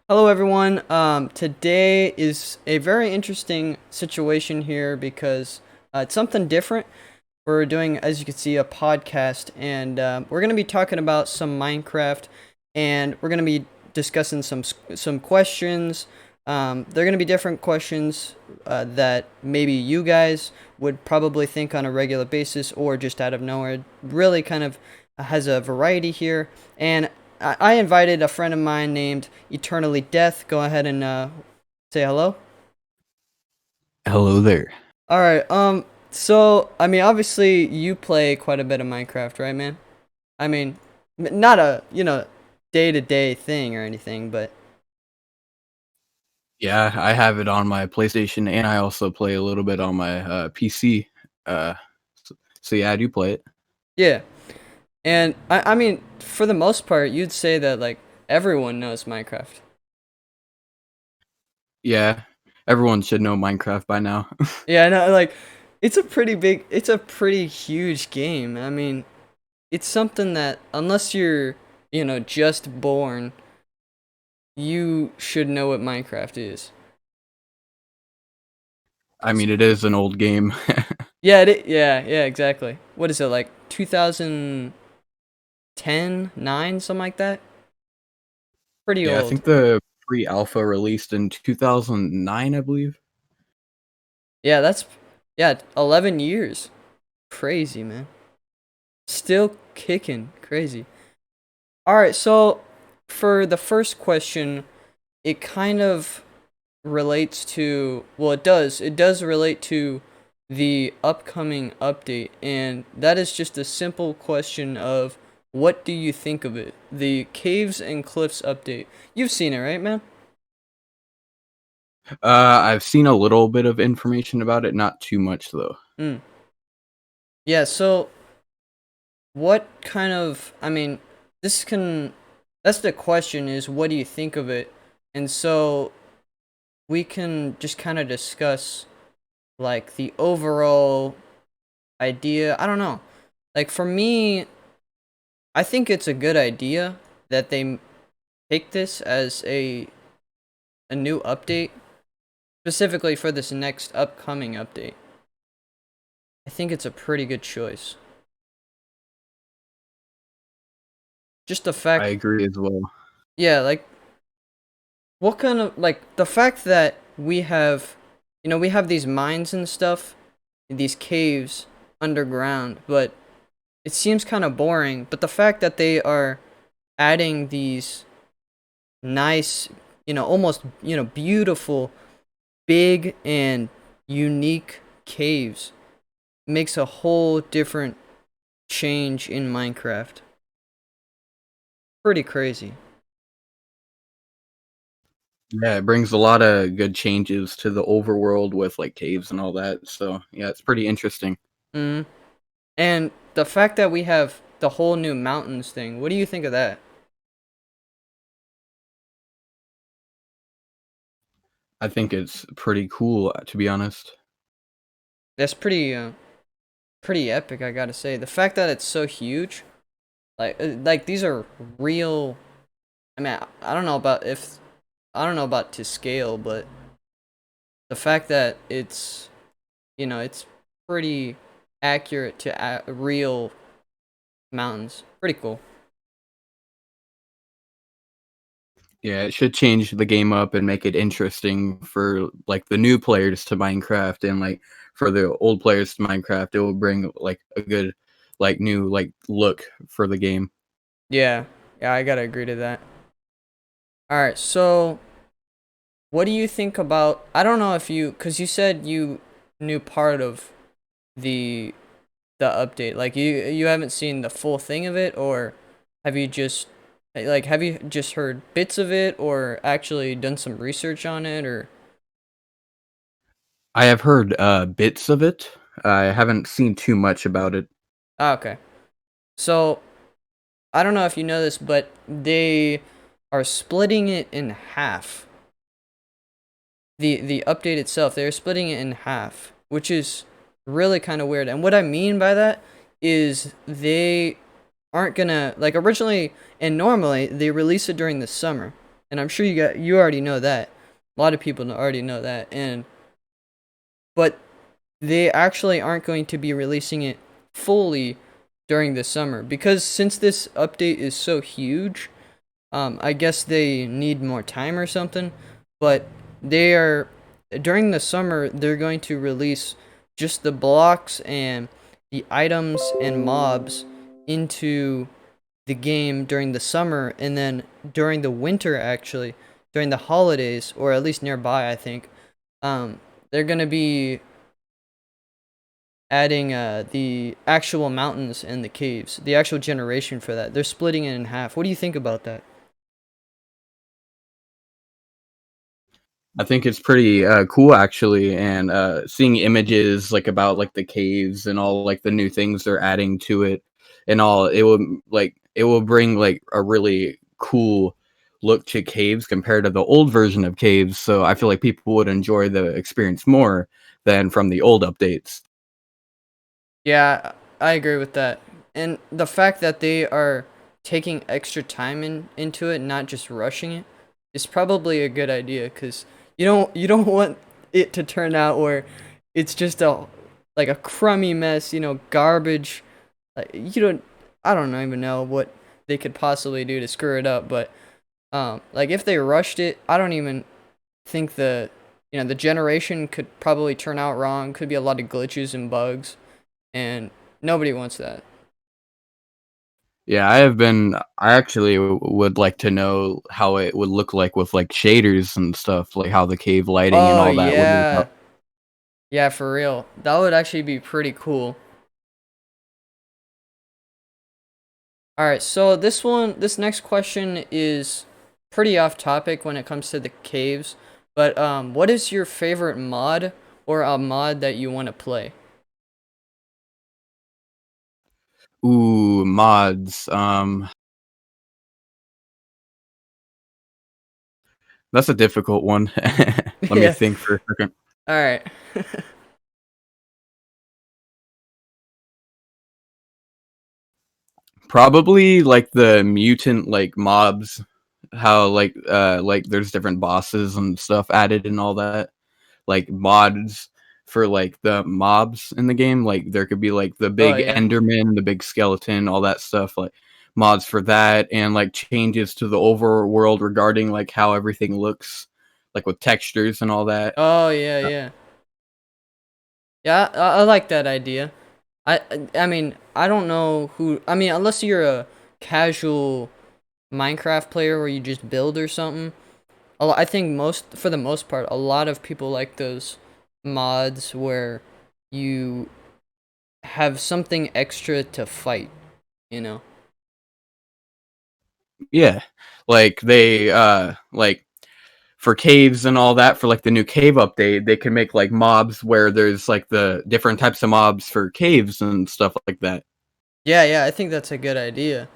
Hello, everyone. Today is a very interesting situation here because it's something different. We're doing, as you can see, a podcast, and we're going to be talking about some Minecraft, and we're going to be discussing some questions. They're going to be different questions that maybe you guys would probably think on a regular basis or just out of nowhere. Really, kind of has a variety here, and I invited a friend of mine named EternallyDeath. Go ahead and say hello. Hello there. All right. So I mean, obviously, you play quite a bit of Minecraft, right, man? I mean, not a day to day thing or anything, but Yeah, I have it on my PlayStation, and I also play a little bit on my PC. Uh, so yeah, I do play it. yeah. And I mean, for the most part, you'd say that like everyone knows Minecraft. Yeah, everyone should know Minecraft by now. Yeah, I know. Like, it's a pretty huge game. I mean, it's something that unless you're just born, you should know what Minecraft is. I mean, it is an old game. Yeah, yeah, exactly. What is it, like 2010, 9, something like that? Pretty Yeah, I old. think the pre-alpha released in 2009, I believe. Yeah, yeah, 11 years. Crazy, man. Still kicking. Crazy. All right, so for the first question, it kind of relates to, well, it does relate to the upcoming update, and that is just a simple question of what do you think of it, the Caves and Cliffs update. You've seen it, right, man? I've seen a little bit of information about it, not too much though. Mm. Yeah, so what kind of, I mean, this can that's the question, is what do you think of it? And so we can just kind of discuss like the overall idea. I don't know. Like for me, I think it's a good idea that they pick this as a new update, specifically for this next upcoming update. I think it's a pretty good choice. Just the I fact, agree as well. yeah, like what kind of, like, the fact that we have these mines and stuff, these caves underground, but it seems kind of boring. But the fact that they are adding these nice, almost, beautiful, big, and unique caves makes a whole different change in Minecraft. Pretty crazy. Yeah, it brings a lot of good changes to the overworld with like caves and all that. So yeah, it's pretty interesting. Mm. And the fact that we have the whole new mountains thing, what do you think of that? I think it's pretty cool, to be honest. That's pretty epic, I gotta say. The fact that it's so huge, like these are real. I mean, I don't know about to scale, but the fact that it's pretty accurate to real mountains, pretty cool. Yeah, it should change the game up and make it interesting for like the new players to Minecraft and like for the old players to Minecraft. It will bring like a good like new like look for the game. Yeah, yeah, I gotta agree to that. All right, so what do you think about? I don't know if because you said you knew part of the the update. Like you haven't seen the full thing of it, or have you just have you just heard bits of it, or actually done some research on it, or I have heard bits of it. I haven't seen too much about it. okay. So I don't know if you know this, but they are splitting it in half. The update itself, they're splitting it in half, which is really kind of weird. And what I mean by that is they aren't gonna, like, originally and normally they release it during the summer. and I'm sure you already know that. A lot of people already know that, and but they actually aren't going to be releasing it fully during the summer because since this update is so huge, I guess they need more time or something. But they are during the summer they're going to release just the blocks and the items and mobs into the game during the summer, and then during the winter, actually during the holidays, or at least nearby, I think, they're gonna be adding the actual mountains and the caves, the actual generation for that. They're splitting it in half. What do you think about that? I think it's pretty cool actually, and seeing images like about like the caves and all like the new things they're adding to it and all, it will bring like a really cool look to caves compared to the old version of caves. So I feel like people would enjoy the experience more than from the old updates. Yeah, I agree with that. And the fact that they are taking extra time into it, not just rushing it, is probably a good idea because you don't want it to turn out where it's just a like a crummy mess, garbage. Like you don't, I don't even know what they could possibly do to screw it up, but like if they rushed it, I don't even think the generation could probably turn out wrong. Could be a lot of glitches and bugs, and nobody wants that. Yeah, I actually would like to know how it would look like with like shaders and stuff, like how the cave lighting and Oh all that would look. yeah, yeah, for real. That would actually be pretty cool. All right, so this next question is pretty off topic when it comes to the caves. But what is your favorite mod or a mod that you want to play? Ooh, mods. That's a difficult one. Let me Yeah. think for a second. All right. Probably like the mutant like mobs, how like there's different bosses and stuff added and all that. Like mods for like the mobs in the game. Like there could be like the Oh big yeah. Enderman, the big skeleton, all that stuff. Like mods for that, and like changes to the overworld regarding like how everything looks, like with textures and all that. Oh yeah, yeah. Yeah, I like that idea. I mean, I don't know who. I mean, unless you're a casual Minecraft player where you just build or something. I think for the most part, a lot of people like those mods where you have something extra to fight. You know. Yeah, like they like for caves and all that, for like the new cave update, they can make like mobs where there's like the different types of mobs for caves and stuff like that. Yeah, yeah. I think that's a good idea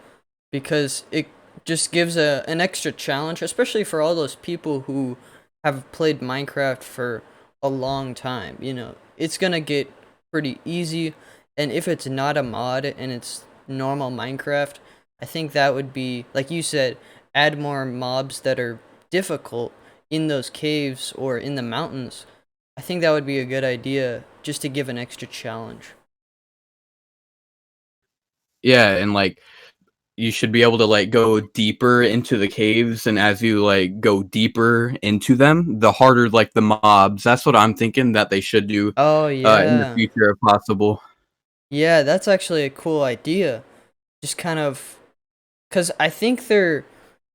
because it just gives an extra challenge, especially for all those people who have played Minecraft for a long time. It's gonna get pretty easy, and if it's not a mod and it's normal Minecraft, I think that would be, like you said, add more mobs that are difficult in those caves or in the mountains. I think that would be a good idea just to give an extra challenge. Yeah, and like you should be able to like go deeper into the caves, and as you like go deeper into them, the harder like the mobs. That's what I'm thinking that they should do Oh in the yeah. future if possible. Yeah, that's actually a cool idea. Just kind of because I think they're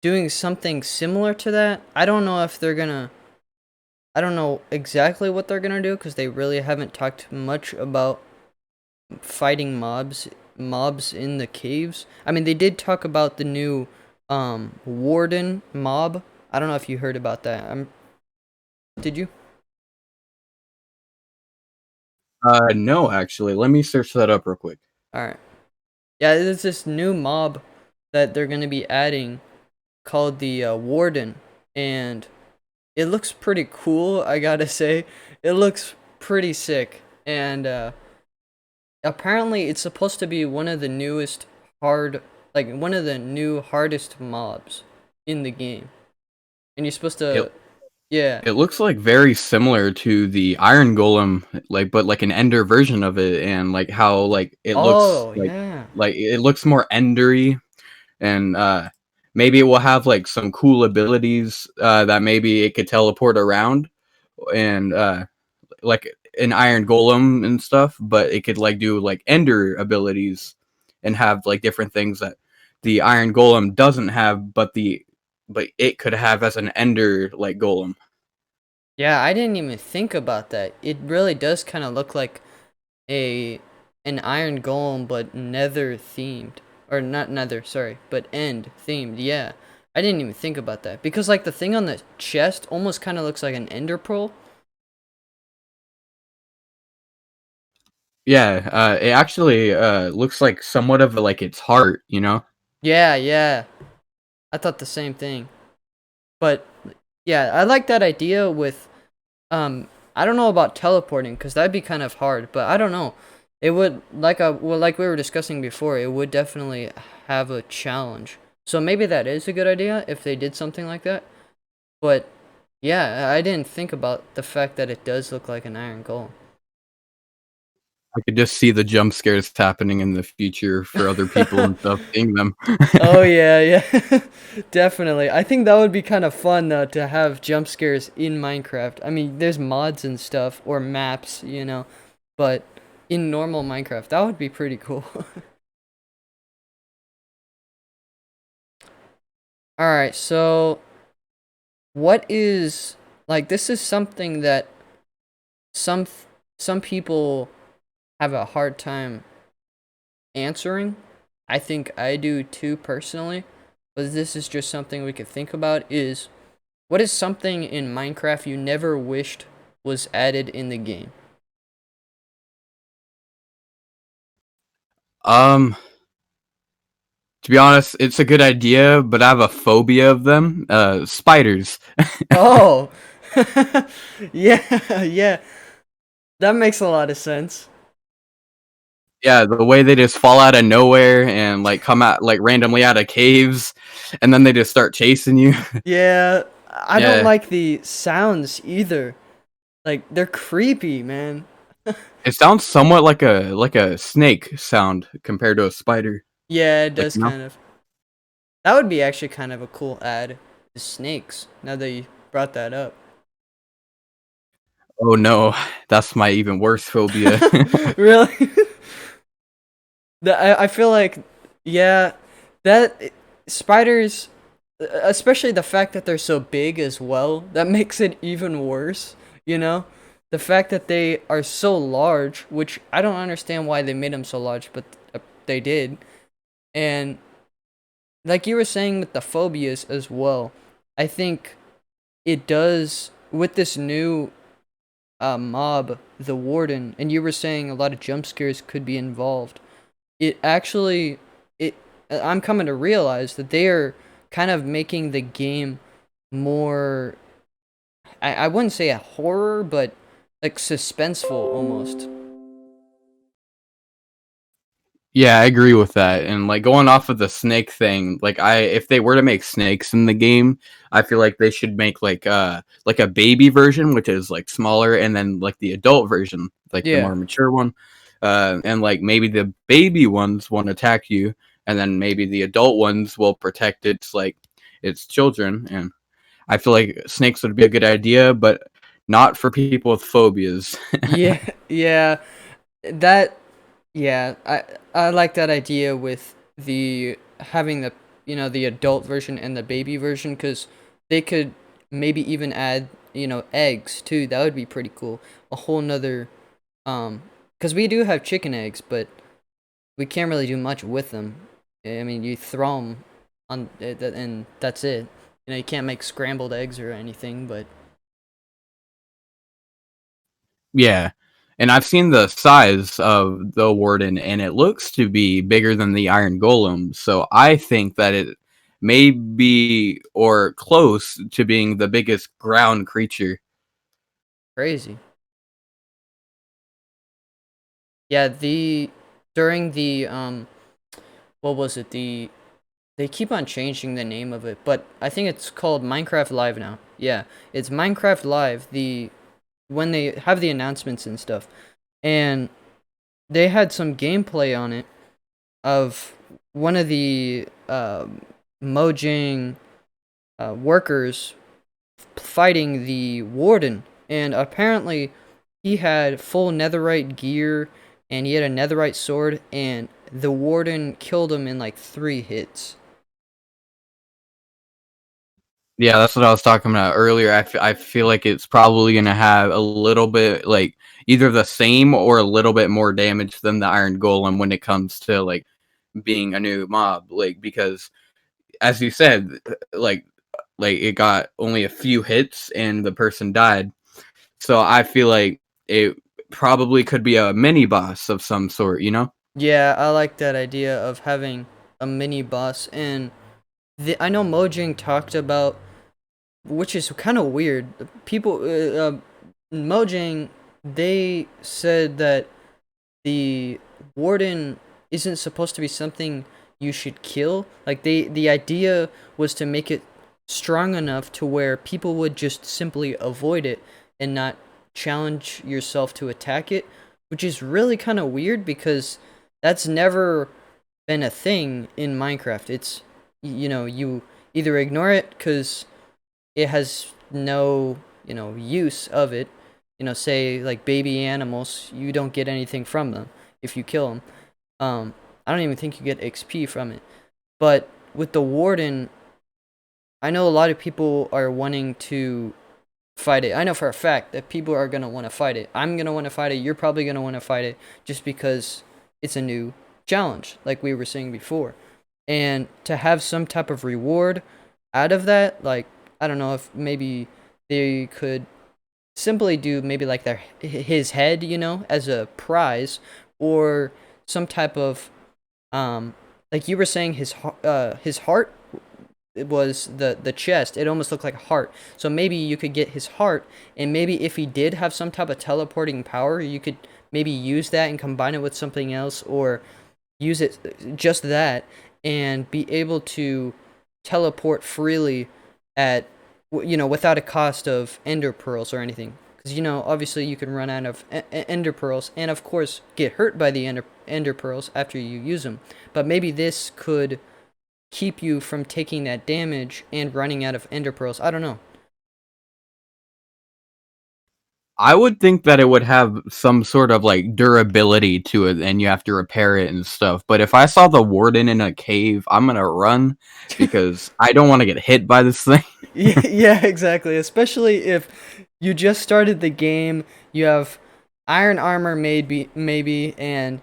doing something similar to that. I don't know if they're gonna. I don't know exactly what they're gonna do because they really haven't talked much about fighting mobs in the caves. I mean, they did talk about the new Warden mob. I don't know if you heard about that. Did you? No, actually, let me search that up real quick. All right. Yeah, there's this new mob that they're gonna be adding called the Warden, and it looks pretty cool, I gotta say. It looks pretty sick. And apparently it's supposed to be one of the newest hard like one of the new hardest mobs in the game. and you're supposed It to, yeah. it looks like very similar to the Iron Golem, like but like an Ender version of it, and like how like it looks Oh, yeah. like it looks more endery, and maybe it will have like some cool abilities that maybe it could teleport around, and like an Iron Golem and stuff, but it could like do like Ender abilities and have like different things that the Iron Golem doesn't have, but it could have as an Ender like Golem. Yeah, I didn't even think about that. It really does kind of look like a an Iron Golem, but Nether themed, or not Nether, sorry, but End themed. Yeah, I didn't even think about that because like the thing on the chest almost kind of looks like an Ender Pearl. Yeah, it actually looks like somewhat of like its heart, you know? Yeah, yeah, I thought the same thing. But yeah, I like that idea with I don't know about teleporting because that'd be kind of hard, but I don't know. It would like we were discussing before, it would definitely have a challenge. So maybe that is a good idea if they did something like that. But yeah, I didn't think about the fact that it does look like an iron golem. I could just see the jump scares happening in the future for other people and stuff, seeing them. Oh yeah, yeah. Definitely. I think that would be kind of fun though to have jump scares in Minecraft. I mean, there's mods and stuff or maps, but in normal Minecraft, that would be pretty cool. All right, so what is like this is something that some some people have a hard time answering. I think I do too personally, but this is just something we could think about is what is something in Minecraft you never wished was added in the game? um, to be honest, it's a good idea, but I have a phobia of them. Spiders. Oh, yeah, yeah, that makes a lot of sense. Yeah, the way they just fall out of nowhere and like come out like randomly out of caves, and then they just start chasing you. Yeah, I don't Yeah, like the sounds either. Like they're creepy, man. it sounds somewhat like a snake sound compared to a spider. Yeah, it Like does you know? kind of. That would be actually kind of a cool ad. The snakes. Now that you brought that up. Oh no, that's my even worse phobia. Really? I feel like, yeah, that spiders, especially the fact that they're so big as well, that makes it even worse. You know, the fact that they are so large, which I don't understand why they made them so large, but they did. And like you were saying with the phobias as well, I think it does with this new mob, the Warden, and you were saying a lot of jump scares could be involved. It actually, it I'm coming to realize that they are kind of making the game more. I wouldn't say a horror, but like suspenseful almost. Yeah, I agree with that. And like going off of the snake thing, like I if they were to make snakes in the game, I feel like they should make like a baby version which is like smaller and then like the adult version, like the Yeah. more mature one. And like maybe the baby ones won't attack you and then maybe the adult ones will protect its children, and I feel like snakes would be a good idea, but not for people with phobias. Yeah, yeah. That Yeah, I like that idea with the having the adult version and the baby version cuz they could maybe even add, eggs too. That would be pretty cool. A whole nother cuz we do have chicken eggs, but we can't really do much with them. I mean, you throw them on and that's it. You can't make scrambled eggs or anything, but Yeah. And I've seen the size of the Warden, and it looks to be bigger than the Iron Golem. So I think that it may be or close to being the biggest ground creature. crazy. Yeah, the during the what was it? They keep on changing the name of it, but I think it's called Minecraft Live now. Yeah, it's Minecraft Live. The when they have the announcements and stuff, and they had some gameplay on it of one of the Mojang workers fighting the Warden, and apparently he had full netherite gear and he had a netherite sword, and the Warden killed him in like 3 hits. Yeah, that's what I was talking about earlier. I feel like it's probably gonna have a little bit like either the same or a little bit more damage than the Iron Golem when it comes to like being a new mob. Like because as you said, like like it got only a few hits and the person died. So I feel like it probably could be a mini boss of some sort, you know? Yeah, I like that idea of having a mini boss, and I know Mojang talked about, which is kind of weird. People, Mojang, they said that the Warden isn't supposed to be something you should kill. Like the idea was to make it strong enough to where people would just simply avoid it and not challenge yourself to attack it, which is really kind of weird because that's never been a thing in Minecraft. It's, you either ignore it because it has no, use of it. Say like baby animals, you don't get anything from them if you kill them. I don't even think you get XP from it. But with the Warden, I know a lot of people are wanting to fight it. I know for a fact that people are going to want to fight it. I'm going to want to fight it. You're probably going to want to fight it just because it's a new challenge, like we were saying before. And to have some type of reward out of that, like, I don't know if maybe they could simply do maybe like his head, as a prize, or some type of like you were saying, his heart, it was the chest. It almost looked like a heart. So maybe you could get his heart, and maybe if he did have some type of teleporting power, you could maybe use that and combine it with something else, or use it just that, and be able to teleport freely at, without a cost of ender pearls or anything. Because obviously you can run out of ender pearls, and of course get hurt by the ender pearls after you use them. But maybe this could keep you from taking that damage and running out of ender pearls. I don't know. I would think that it would have some sort of like durability to it and you have to repair it and stuff. But if I saw the Warden in a cave, I'm gonna run because I don't want to get hit by this thing. Yeah, yeah, exactly. Especially if you just started the game, you have iron armor, maybe, and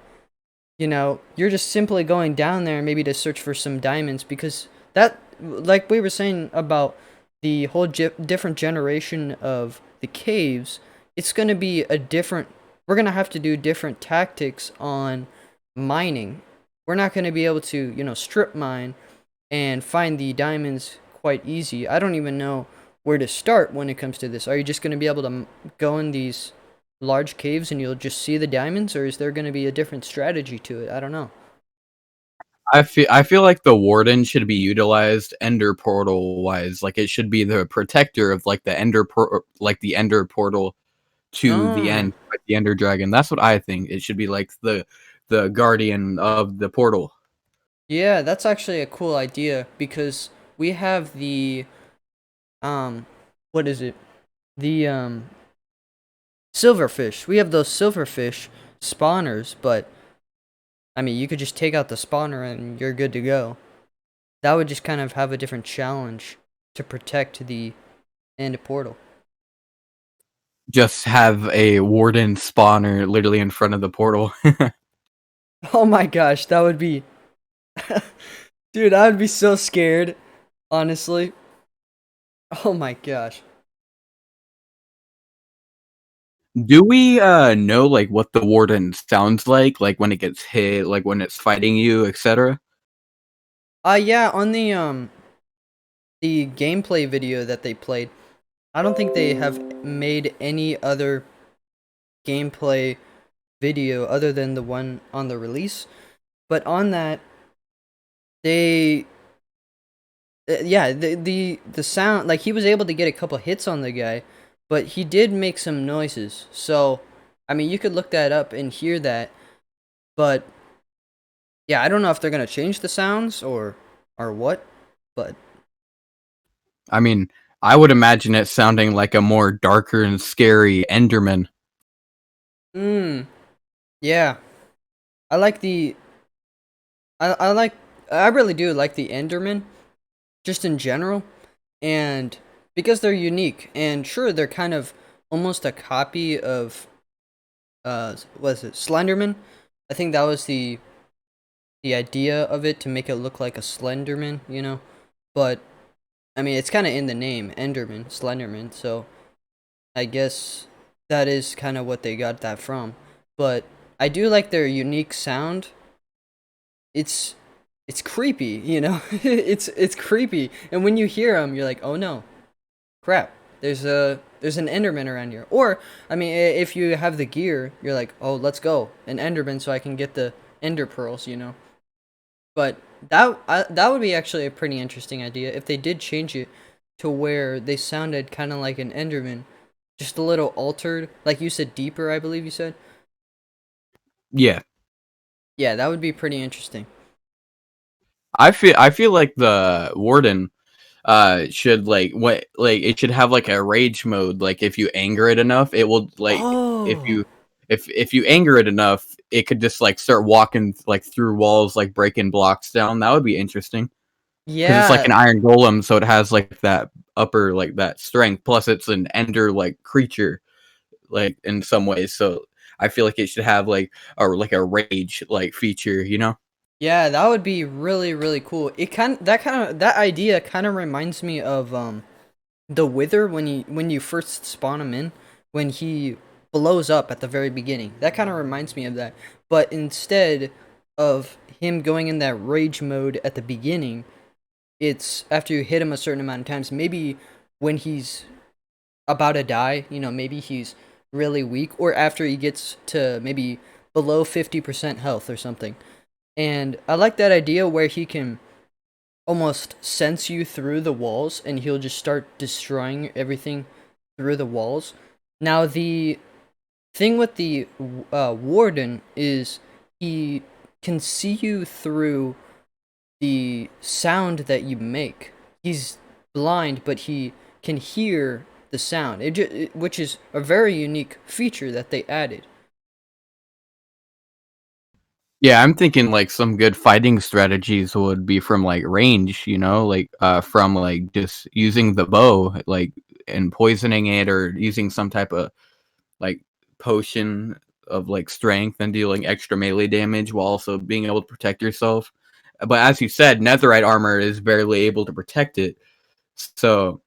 you're just simply going down there maybe to search for some diamonds, because that, like we were saying about the whole different generation of the caves, it's going to be a different, we're going to have to do different tactics on mining. We're not going to be able to, strip mine and find the diamonds quite easy. I don't even know where to start when it comes to this. Are you just going to be able to go in these large caves and you'll just see the diamonds, or is there going to be a different strategy to it? I don't know. I feel like the Warden should be utilized Ender Portal wise. Like it should be the protector of like the Ender Portal to the Oh, end, like the Ender Dragon. That's what I think. It should be like the guardian of the portal. yeah, that's actually a cool idea, because we have the um what is it? The silverfish. We have those silverfish spawners, but I mean, you could just take out the spawner and you're good to go. That would just kind of have a different challenge to protect the end portal. Just have a Warden spawner literally in front of the portal. Oh my gosh, that would be dude, I would be so scared, honestly. Oh my gosh. Do we know like what the Warden sounds like when it gets hit, like when it's fighting you, etc.? Yeah, on the gameplay video that they played, I don't think they have made any other gameplay video other than the one on the release. But on that, they Yeah, the sound, like he was able to get a couple hits on the guy, but he did make some noises. So, I mean, you could look that up and hear that. But yeah, I don't know if they're gonna change the sounds or what. But I mean, I would imagine it sounding like a more darker and scary Enderman. mm, yeah, I like the I like I really do like the Enderman just in general, and because they're unique and sure they're kind of almost a copy of was it Slenderman? I think that was the idea of it to make it look like a Slenderman, you know. But I mean, it's kind of in the name, Enderman, Slenderman. So I guess that is kind of what they got that from. But I do like their unique sound. It's it's creepy, you know. It's creepy, and when you hear them, you're like, oh no, crap. There's an Enderman around here. Or I mean, if you have the gear, you're like, oh, let's go an Enderman so I can get the Ender pearls, you know. But that would be actually a pretty interesting idea if they did change it to where they sounded kind of like an Enderman, just a little altered, like you said, deeper. I believe you said. Yeah, Yeah, that would be pretty interesting. I feel like the Warden should like what like it should have like a rage mode. Like if you anger it enough, it will like if Oh, you if you anger it enough, it could just like start walking like through walls, like breaking blocks down. That would be interesting because it's like yeah, an iron golem, so it has like that upper like that strength. Plus, it's an ender like creature, like in some ways. So I feel like it should have like a rage like feature, you know? yeah, that would be really really cool. It that idea kind of reminds me of the Wither when you first spawn him in, when he blows up at the very beginning. That kind of reminds me of that. But instead of him going in that rage mode at the beginning, it's after you hit him a certain amount of times. Maybe when he's about to die, you know, maybe he's really weak, or after he gets to maybe below 50% health or something. And I like that idea where he can almost sense you through the walls and he'll just start destroying everything through the walls. Now, the thing with the Warden is he can see you through the sound that you make. He's blind, but he can hear the sound, which is a very unique feature that they added. Yeah, I'm thinking like some good fighting strategies would be from like range, you know, like from like just using the bow, like and poisoning it or using some type of like potion of like strength and dealing extra melee damage while also being able to protect yourself. But as you said, netherite armor is barely able to protect it. So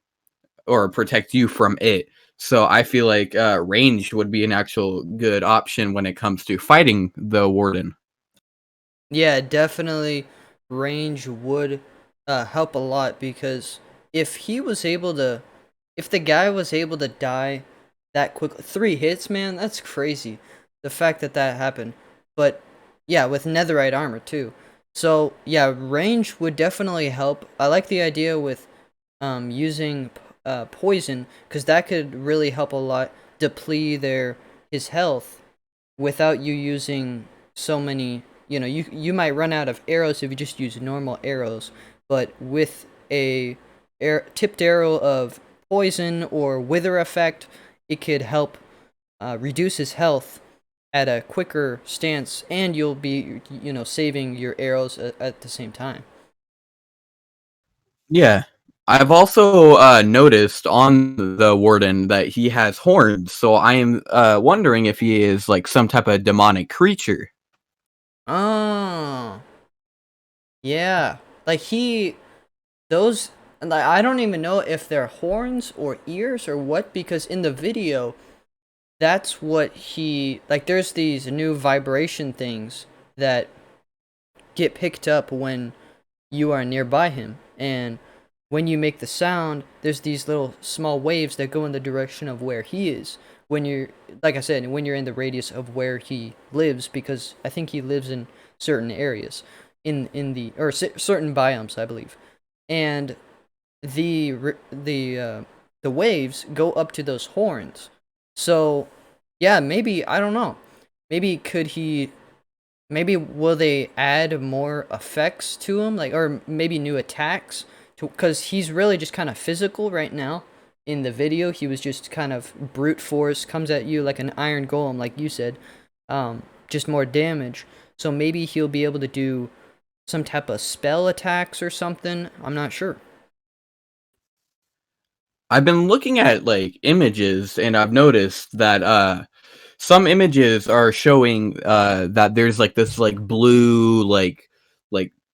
or protect you from it. So I feel like ranged would be an actual good option when it comes to fighting the warden. Yeah, definitely range would help a lot because if he was able to, if the guy was able to die that quick, 3 hits, man, that's crazy. The fact that that happened. But yeah, with netherite armor too. So yeah, range would definitely help. I like the idea with using poison because that could really help a lot deplete his health without you using so many. You know, you might run out of arrows if you just use normal arrows, but with a tipped arrow of poison or wither effect, it could help reduce his health at a quicker stance, and you'll be, you know, saving your arrows at the same time. Yeah. I've also noticed on the warden that he has horns, so I am wondering if he is like some type of demonic creature. Oh, yeah. Like those, like I don't even know if they're horns or ears or what, because in the video, that's what he like. There's these new vibration things that get picked up when you are nearby him, and when you make the sound, there's these little small waves that go in the direction of where he is. When you're, like I said, when you're in the radius of where he lives, because I think he lives in certain areas, in the or certain biomes, I believe, and the waves go up to those horns. So yeah, maybe I don't know. Maybe could he? Maybe will they add more effects to him, like, or maybe new attacks? Because he's really just kind of physical right now. In the video, he was just kind of brute force, comes at you like an iron golem, like you said, just more damage. So maybe he'll be able to do some type of spell attacks or something. I'm not sure. I've been looking at like images and I've noticed that some images are showing that there's like this like blue like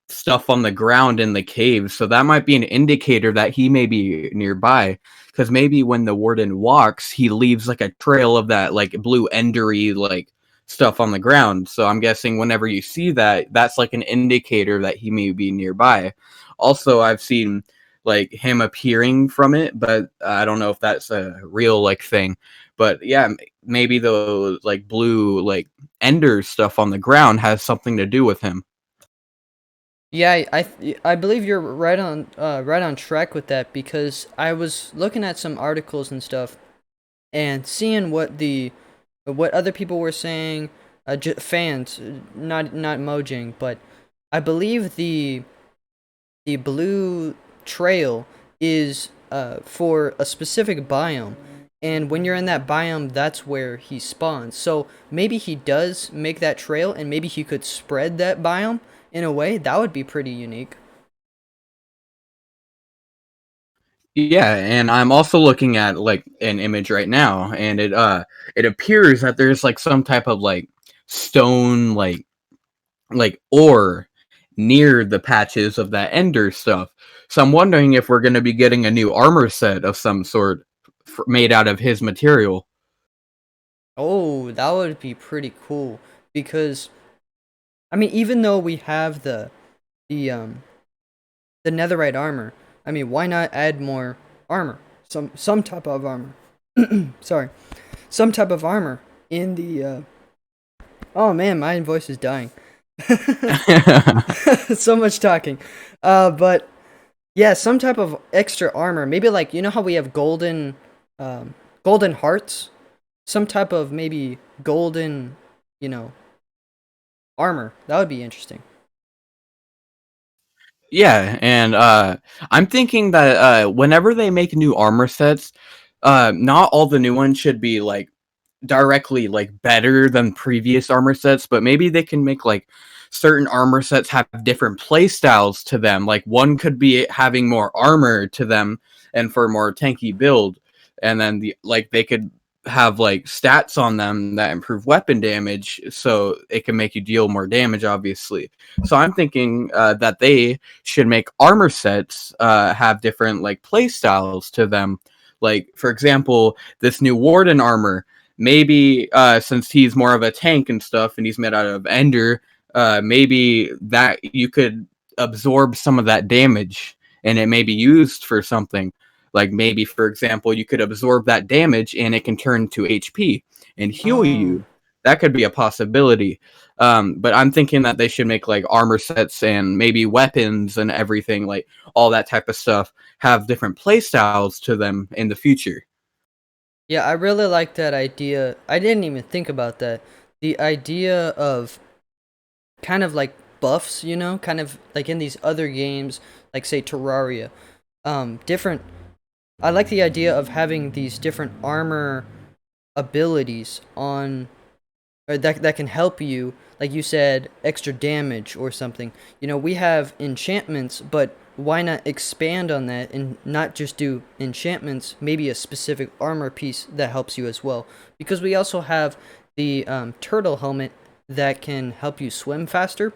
stuff on the ground in the cave. So that might be an indicator that he may be nearby. Because maybe when the warden walks, he leaves like a trail of that like blue endery like stuff on the ground. So I'm guessing whenever you see that, that's like an indicator that he may be nearby. Also, I've seen like him appearing from it, but I don't know if that's a real like thing. But yeah, maybe the like blue like ender stuff on the ground has something to do with him. Yeah, I believe you're right on track with that because I was looking at some articles and stuff and seeing what other people were saying, fans, not Mojang, but I believe the blue trail is for a specific biome, and when you're in that biome, that's where he spawns. So maybe he does make that trail, and maybe he could spread that biome in a way that would be pretty unique. Yeah, and I'm also looking at like an image right now, and it appears that there's like some type of like stone like ore near the patches of that ender stuff. So I'm wondering if we're going to be getting a new armor set of some sort made out of his material. Oh, that would be pretty cool because I mean, even though we have the the netherite armor, I mean, why not add more armor? Some type of armor. Sorry, some type of armor in the. Oh man, my voice is dying. So much talking. But yeah, some type of extra armor. Maybe like you know how we have golden hearts. Some type of maybe golden, you know, armor. That would be interesting. Yeah, and I'm thinking that whenever they make new armor sets, not all the new ones should be like directly like better than previous armor sets, but maybe they can make like certain armor sets have different play styles to them. Like one could be having more armor to them and for a more tanky build, and then the like they could have like stats on them that improve weapon damage so it can make you deal more damage obviously. So I'm thinking that they should make armor sets have different like play styles to them. Like for example, this new warden armor, maybe since he's more of a tank and stuff and he's made out of ender, maybe that you could absorb some of that damage and it may be used for something. Like maybe for example you could absorb that damage and it can turn to HP and heal Oh. you. That could be a possibility. But I'm thinking that they should make like armor sets and maybe weapons and everything, like all that type of stuff, have different play styles to them in the future. Yeah, I really like that idea. I didn't even think about that. The idea of kind of like buffs, you know, kind of like in these other games, like say Terraria. Different. I like the idea of having these different armor abilities on, or that can help you. Like you said, extra damage or something. You know, we have enchantments, but why not expand on that and not just do enchantments? Maybe a specific armor piece that helps you as well. Because we also have the turtle helmet that can help you swim faster.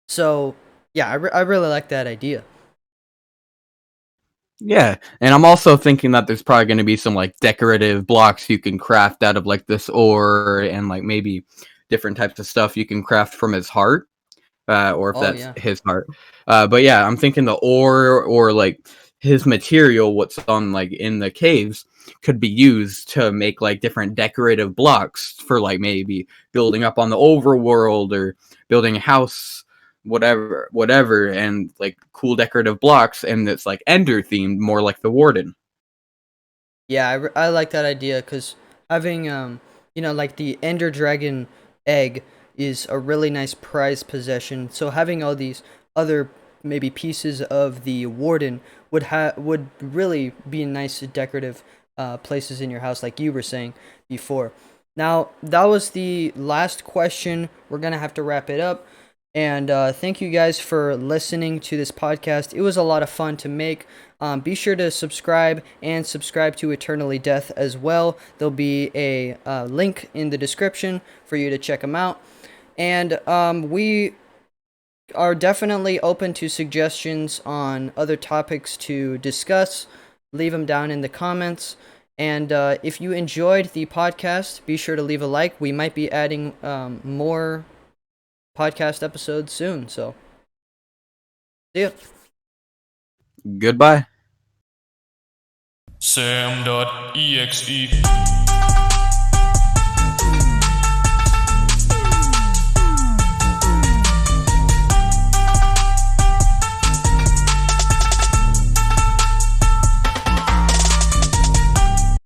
So yeah, I really like that idea. Yeah, and I'm also thinking that there's probably going to be some like decorative blocks you can craft out of like this ore and like maybe different types of stuff you can craft from his heart, or if Oh that's yeah. his heart. But yeah, I'm thinking the ore or like his material, what's on like in the caves, could be used to make like different decorative blocks for like maybe building up on the overworld or building a house whatever, and like cool decorative blocks, and it's like Ender themed, more like the Warden. Yeah, I like that idea because having like the Ender Dragon egg is a really nice prized possession. So having all these other maybe pieces of the Warden would really be nice decorative places in your house, like you were saying before. Now that was the last question. We're gonna have to wrap it up. And thank you guys for listening to this podcast. It was a lot of fun to make. Be sure to subscribe and subscribe to Eternally Death as well. There'll be a link in the description for you to check them out. And we are definitely open to suggestions on other topics to discuss. Leave them down in the comments. And if you enjoyed the podcast, be sure to leave a like. We might be adding more podcast episodes soon. So, see ya. Goodbye. Sam.exe